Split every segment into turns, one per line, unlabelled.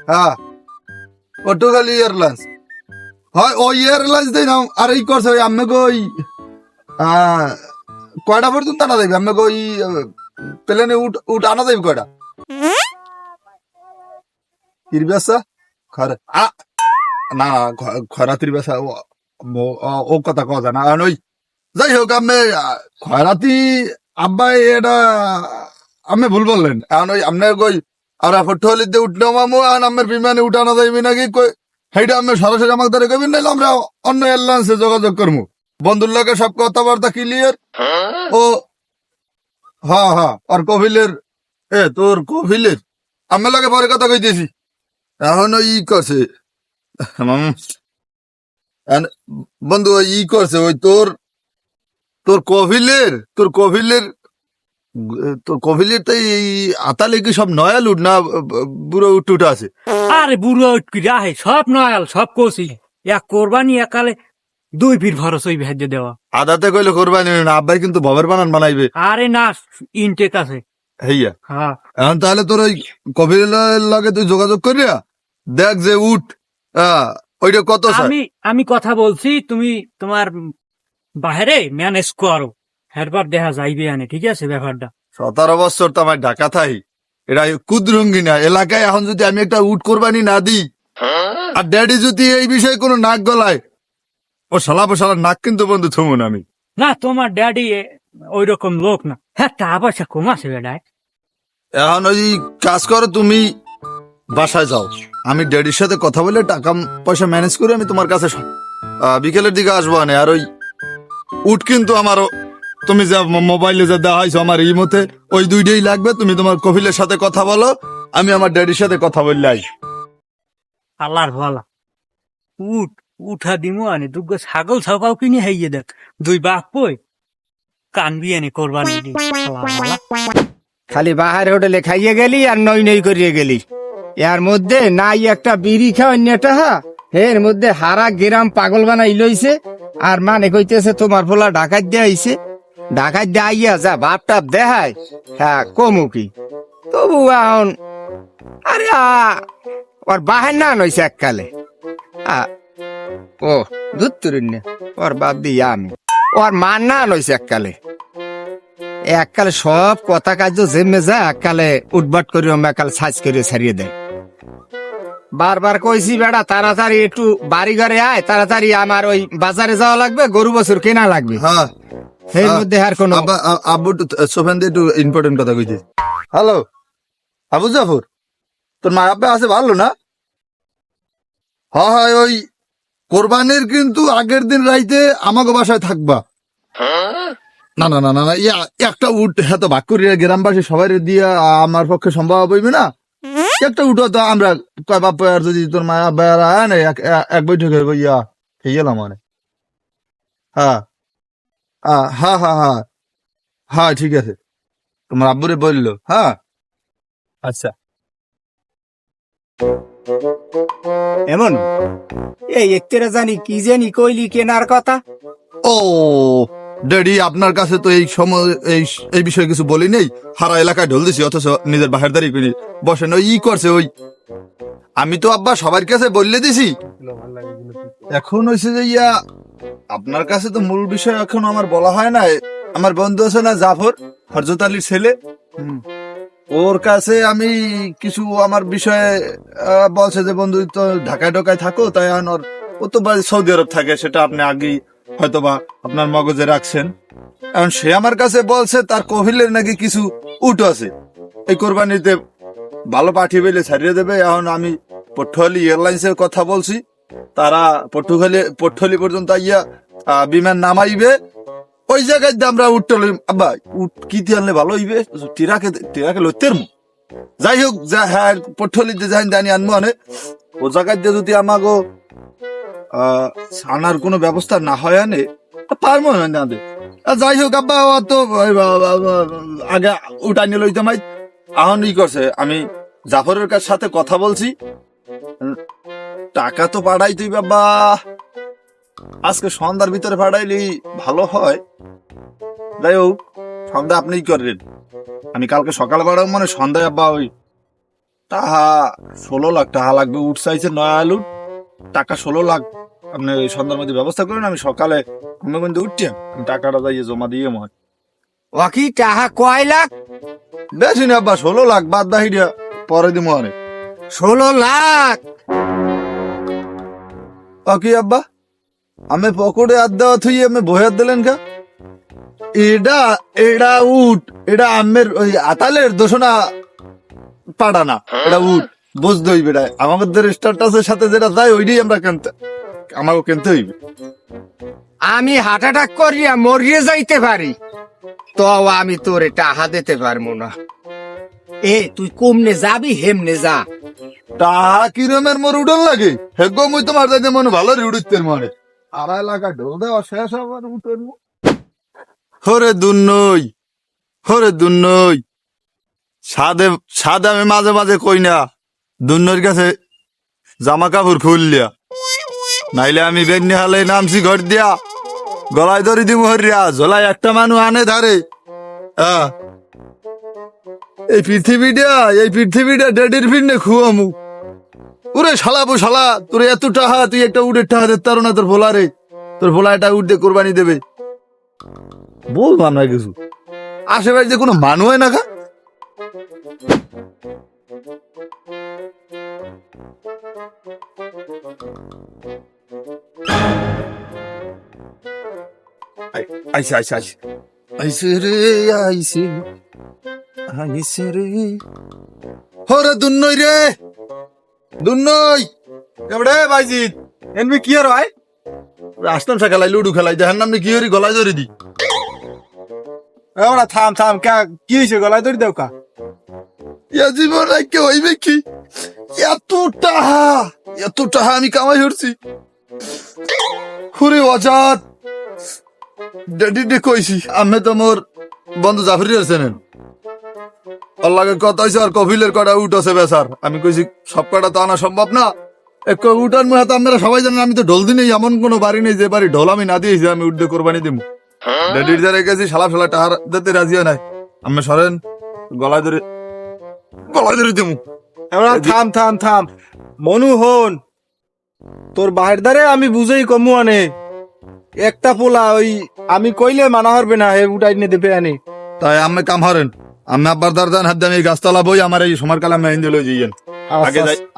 হ্যাঁ Portugal airlines হয় ওই এয়ারলাইন্স দেই না আর এই করছে ওই আমাকে ওই কয়টা পর্যন্ত আনা যাবে আমাকে ওই প্লেনে উঠ আনা যাবে কয়টা তিরবেসা খরা না খরা তিরবেসা ও কথা কথা না আর ওই যাই হোক আমি খরাতি আব্বা এটা আমি ভুল বললেন এখন ওই আপনার কই আমরা পটুয়ালিতে উঠলাম মামু আর আমার বিমানে উঠানো যাইবি নাকি কই সেইটা আমি সরাসরি আমাকে ধরে কইবেন নাইলে আমরা অন্য এয়ারলাইন্সে যোগাযোগ করবো বন্ধুর লগে সব কথাবার্তা ক্লিয়ার ও হ্যাঁ হ্যাঁ আর কফিলের তোর কফিলের আমার লগে পরে কথা কইতেছি এখন ওই করছে বন্ধু ওই করছে ওই তোর তোর কফিলের তোর কফিলের তোর কফিলের তো এই আতালে কি সব নয়াল উঠ না বুড়ো উঠ উঠে আছে
আরে বুড়ো উঠ কি রাহে সব নয়াল সব কোসি এক কোরবানি একালে 2 ফিট ভরস ওই ভেজে দেওয়া
আদাতে কইলে কোরবানি না আব্বাই কিন্তু ভবের বানান বানাইবে
আরে না ইনটেক আছে
হইয়া
হ্যাঁ
এখন তাহলে তোর ওই কফিলের লাগে তুই যোগাযোগ করিয়া দেখ যে উঠ ওইটা কত
আমি কথা বলছি তুমি তোমার বাইরে ম্যানেজ করো হেরবার দেখা যাইবে আনে ঠিক আছে ব্যাপারটা
17 বছর তো আমার ঢাকা থাই এটা কুদরঙ্গি না এলাকায় এখন যদি আমি একটা উট কোরবানি না দিই আর ড্যাডি যদি এই বিষয়ে কোনো নাক গলায় ও শালা বসালার নাক কিন্তু বন্ধু থমুন আমি
না তোমার ড্যাডি ওই রকম লোক না হ্যাঁ টাকা পয়সা কম আছে বেড়ায়
এখন ওই কাজ করো তুমি বাসায় যাও আমি ড্যাডির সাথে কথা বলে টাকা পয়সা ম্যানেজ করে আমি তোমার কাছে বিকেলের দিকে আসবো আনে আর ওই উট কিন্তু আমারও তুমি যা মোবাইলে যা দেওয়া হয়েছো আমার এই মতে ওই 2টাই লাগবে তুমি তোমার কফিলের সাথে কথা বলো আমি আমার ড্যাডির সাথে কথা বললে আই
আল্লাহর ভালা উঠা দিমু আনে দুগ্গ ছাগল ছাপাও কিনে হাইয়ে দেখ 2 বাপ পই কানবি আনে কোরবানি দি
খালি বাহার হোটেলে খাইয়ে গেলি আর নই নই করিয়ে গেলি এর মধ্যে নাই একটা বিড়ি খাওয়া নেটা এর মধ্যে হারা গ্রাম পাগল বানাই লইছে আর মানে কইতেছে তোমার পোলা ঢাকাত দিয়ে আইছে ঢাকাত দিয়ে আইয়া যা বাপ টাপ দেখায় হ্যাঁ কমু কি তবু এখন আরে ওর বাহার না নইছে এককালে ও দুধ তুরিন ওর বাদ দিয়ে আমি ওর মান না নইছে এককালে সব কথা কাজ জেমে যা এককালে উঠবাট করি একাল সাজ করে ছাড়িয়ে দেয় বারবার কইছি বেড়া তাড়াতাড়ি একটু বাড়ি ঘরে আয় তাড়াতাড়ি আমার ওই বাজারে যাওয়া লাগবে গরু বছর কেনা লাগবে
হ্যাঁ
এর মধ্যে আর কোন
আব্বু সোফান দিয়ে একটু ইম্পর্টেন্ট কথা কইছি হ্যালো আবু জাফর তোর মা আব্বা আছে ভালো না হ্যাঁ ওই কোরবানির কিন্তু আগের দিন রাইতে আমাকে বাসায় থাকবা না না না না না একটা উঠ হ্যাঁ তো ভাগ করি গ্রামবাসী সবাই দিয়ে আমার পক্ষে সম্ভব হইবে না একটা উঠো তো আমরা কয় বাপ আর যদি তোর মায়া বেড়া না এক বৈঠক ইয়া খেয়ে গেলাম মানে হ্যাঁ হ্যাঁ হ্যাঁ হ্যাঁ হ্যাঁ ঠিক আছে তোমার আব্বুরে বললো হ্যাঁ আচ্ছা
এমন এই একতেরা জানি কি জানি কইলি কেনার কথা
ও ড্যাডি আপনার কাছে তো এই সময় এই বিষয়ে কিছু বলি নেই হারা এলাকায় ঢোল দিছি অথচ নিজের বাহির দাঁড়িয়ে করি বসেন ওই করছে ওই আমি তো আব্বা সবার কাছে বললে দিছি এখন হয়েছে যে আপনার কাছে তো মূল বিষয় এখন আমার বলা হয় না আমার বন্ধু আছে না জাফর হরজত আলীর ছেলে ওর কাছে আমি কিছু আমার বিষয়ে বলছে যে বন্ধু তো ঢাকায় ঢাকায় থাকো তাই ও তো সৌদি আরব থাকে সেটা আপনি আগেই হয়তোবা আপনার মগজে রাখছেন এখন সে আমার কাছে বলছে তার কফিলের নাকি কিছু উট আছে এই কোরবানিতে ভালো পাঠিয়ে পেলে ছাড়িয়ে দেবে এখন আমি পটুয়ালি এয়ারলাইন্সের কথা বলছি তারা পটুয়ালি পর্যন্ত ইয়া বিমান নামাইবে ওই জায়গায় আমরা উঠতে আব্বা উঠ কি আনলে ভালো হইবে টিরাকে লইতে যাই হোক হ্যাঁ পটুয়ালিতে যাই জানি আনবো মানে ও জায়গায় যদি আমাকে আনার কোনো ব্যবস্থা না হয় আনে পারবো না যাই হোক আব্বা তো আগে উঠানি লইতে মাই এখন করছে আমি জাফরের সাথে কথা বলছি টাকা তো পাঠাই তুই বাবা আজকে সন্ধ্যার ভিতরে পাঠাইলি ভালো হয় যাই হোক সন্ধ্যা আপনিই করেন আমি কালকে সকাল পাঠাবো মানে সন্ধ্যায় আব্বা ওই টাকা 16 লাখ টাকা লাগবে, উঠ চাইছে নয়া আলু, টাকা 16 লাখ। আপনি ওই সন্ধ্যার মধ্যে ব্যবস্থা করেন, আমি সকালে ঘুমে কিন্তু উঠছি, আমি টাকাটা যাইয়ে জমা দিয়ে মনে
ও কি টাহা কয় লাখ?
বেশি না আব্বা, 16 লাখ, বাদ বাহিরিয়া পরে দিব অনেক।
16 লাখ?
কি আব্বা, আমি পকেটে হাত দেওয়া থুই আমি বহে হাত দিলেন কা? এটা এটা উঠ, এটা আমের ওই আতালের দোষণা পাড়া না, এটা উঠ, বুঝতে হইবে। এটা আমাদের স্ট্যাটাসের সাথে যেটা যায় ওইটাই আমরা কিনতে, আমাকে কিনতে হইবে।
আমি হার্ট অ্যাটাক করিয়া মরিয়ে যাইতে পারি, তো আমি তোরে টাহা দিতে পারবো না। এ তুই কমনে যাবি, হেমনে যা।
টাহা কিরমের মোর উডন লাগে, হেগো মুই তোমার যাইতে মনে ভালো উড়িতে মনে, আর এলাকা ঢোল দেওয়া শেষ আবার উঠেন। হরে দুনই, হরে দুনই, সাদে সাদে আমি মাঝে মাঝে কই না, দুনইর কাছে জামা কাপড় খুললিয়া, নাইলে আমি বেগনি হালে নামছি ঘর দিয়া, গলায় ধরি দিব হরিয়া, ঝোলায় একটা মানুষ আনে ধারে। এই পৃথিবীটা ডেডির ফিরনে খুয়ামু। ওরে শালাবো শালা, তোর এত টাহা, তুই একটা উডের টাহা দিতে পারো না তোর ভোলারে, তোর ভোলা এটা উঠ দিয়ে কোরবানি দেবে। বল না কিছু, আশেপাশে যে কোনো মানুষ হয় না খা। আইসে আইসে আইসে আইসে রে, আইসে আইসে রে, হরে দুনই রে, দুনই কেবড়ে বাইজিত এনবি কি আর ভাই? আসতাম সকালে লুডু খেলাই, দেখেন নাম কি হরি গলায় ধরে দি।
এবার থাম থাম, কি হয়েছে? গলায় ধরে দেও কা?
ইয়া জীবন রাখতে হইবে কি, এত টাহা আমি কামাই করছি। হুরে অজাত ডেডি কইছি, আমি তো মোর বন্ধু জাফরি আছেন, আল্লাহকে কথা হয়েছে আর কফিলের কটা উঠ আছে বেচার। আমি কইছি সব কটা তো আনা সম্ভব না, এক উঠার মুহে তো আপনারা সবাই জানেন আমি তো ঢোল দিই, এমন কোনো বাড়ি নেই যে বাড়ি ঢোল আমি না দিয়েছি আমি উঠতে কোরবানি দিব। ডেডির যারা গেছি শালা ফেলা টাহার দিতে রাজি হয় নাই, আমি সরেন গলায় ধরে দিব।
এবার থাম থাম থাম, মনু হন, তোর বাহির দ্বারে আমি বুঝেই কমু আনে, একটা পোলা ওই আমি কইলে মানা হবে না, হে উঠাই নিয়ে দেবে আনে।
তাই আমি কাম হারেন, আমি আব্বার দারদান হাত দিয়ে গাছতলা বই আমার এই সময় কালে আমি হিন্দু লই যাইয়েন,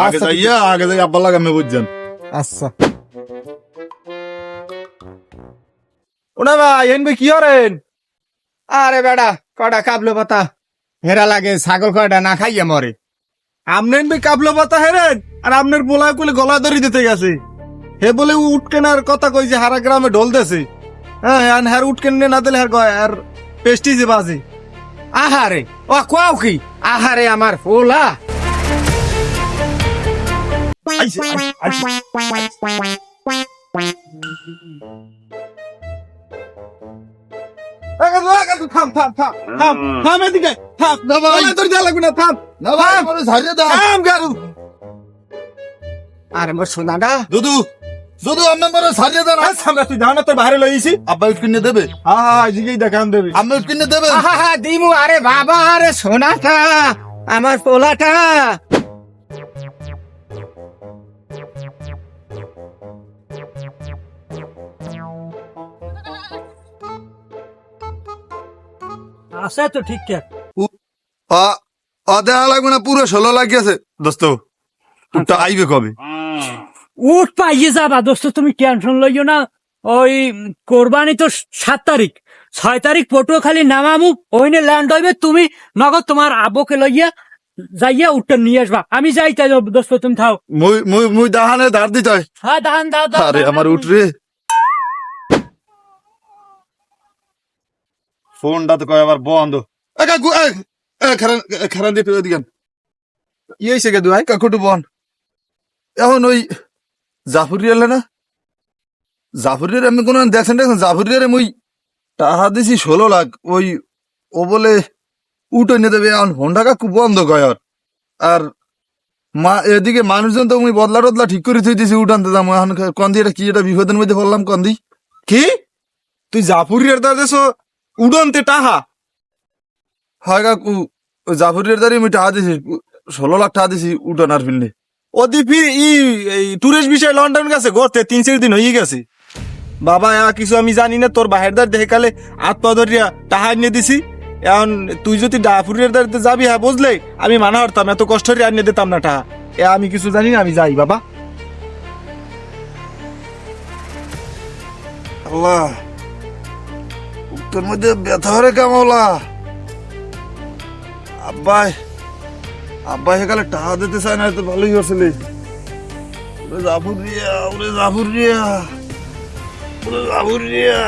আগে যাই আব্বার লাগে আমি বুঝছেন।
আচ্ছা ওনা ভাই, এন ভাই কি হরেন?
আরে বেড়া, কটা কাবলো পাতা হেরা লাগে, ছাগল কয়টা না খাইয়া মরে।
আমনেন ভাই কাবলো পাতা হেরেন, আর আপনার পোলায় কোলে গলা ধরি দিতে গেছে, হে বলে উঠকেনার কথা কইছে, হারা গ্রামে ঢোল দেছে। হ্যাঁ, হ্যার উঠকেন না দিলে আর পেস্টিজে বাজে।
আহারে ও কোয়াও কি, আহারে আমার পোলা।
থাম থাম থাম থাম থাম, এদিকে থাম,
না ভাই।
গলায় ধরে দেওয়া লাগবে না, থাম
না ভাই আমারে ছাড়িয়ে দাও।
থাম গারু।
আরে মোর সোনাটা,
দুদু আমি আমারে ছাড়িয়ে দেন।
সামনে তুই ধান তোর বাইরে লইছি।
আব্বা উঠ কিনে দেবে,
হ্যাঁ, এদিকেই দেখান দেবে।
আমি উঠ কিনে দেবে।
আহা দিমু। আরে বাবা, আরে সোনাটা, আমার পোলাটা।
আছে তো ঠিক ঠাক।
দেখা লাগবে না, পুরো 16 লাখ গেছে দোস্ত, তোরটা আইবে কবে?
উঠ পাইয়ে যাবা দোস্ত, তুমি টেনশন লইও না। ওই কোরবানি তো 7 তারিখ, 6 তারিখ পটুয়াখালী নামামু, ওইনে ল্যান্ড হইবে, তুমি নগদ তোমার আব্বকে লইয়া যাইয়া উঠটা নিয়ে আসবা। আমি যাই তাই দোস্ত, তুমি থাও।
মুই দাহানে ধার দিতে হয়।
হ্যাঁ দান দাও দাও।
আরে আমার উঠ রে, ফোনটা তো কয় আবার বন্ধ। খারান দিয়ে ফেলে দিগান,
কি হয়েছে গে দুয়াই?
কাকুটু বন। এখন ওই জাফরিয়াল না, জাফরিয়ার আমি কোন দেখছেন জাফরিয়ারে মুই টাকা দিছি 16 লাখ, ওই ও বলে উঠে নিয়ে দেবে। এখন হোন্ডা কাকু বন্ধ কয় আর মা এদিকে মানুষজন তো মুই বদলা টদলা ঠিক করে থই দিছি উঠানতে যাবো। এখন কন্দি এটা কি, এটা বিপদের মধ্যে পড়লাম কন্দি।
কি তুই জাফরিয়ার দা দেছো উড়নতে টাহা?
হয় কাকু, ওই জাফরিয়ার দ্বারে আমি টাকা দিছি, 16 লাখ টাকা দিছি উঠানার ফিরনে।
ওদি ফির এই টুরিস্ট বিষয় লন্ডন গেছে ঘুরতে 3-4 দিন হয়ে গেছে। বাবা কিছু আমি জানি না, তোর বাহের দ্বার দেখে কালে হাত পা ধরিয়া টাহা এনে দিছি। এখন তুই যদি ডাফুরের দ্বারিতে যাবি, হ্যাঁ বুঝলে আমি মানা হতাম, এত কষ্ট করে আনিয়ে দিতাম না টাহা। আমি কিছু জানি না, আমি যাই বাবা।
আল্লাহ, তোর মধ্যে ব্যথা হরে কামলা। আব্বাই সেকালে টাকা দিতে চায় না, তো ভালোই হচ্ছিল। ওরে জাফর রিয়া, ওরে জাফর রিয়া, ওরে জাফর রিয়া।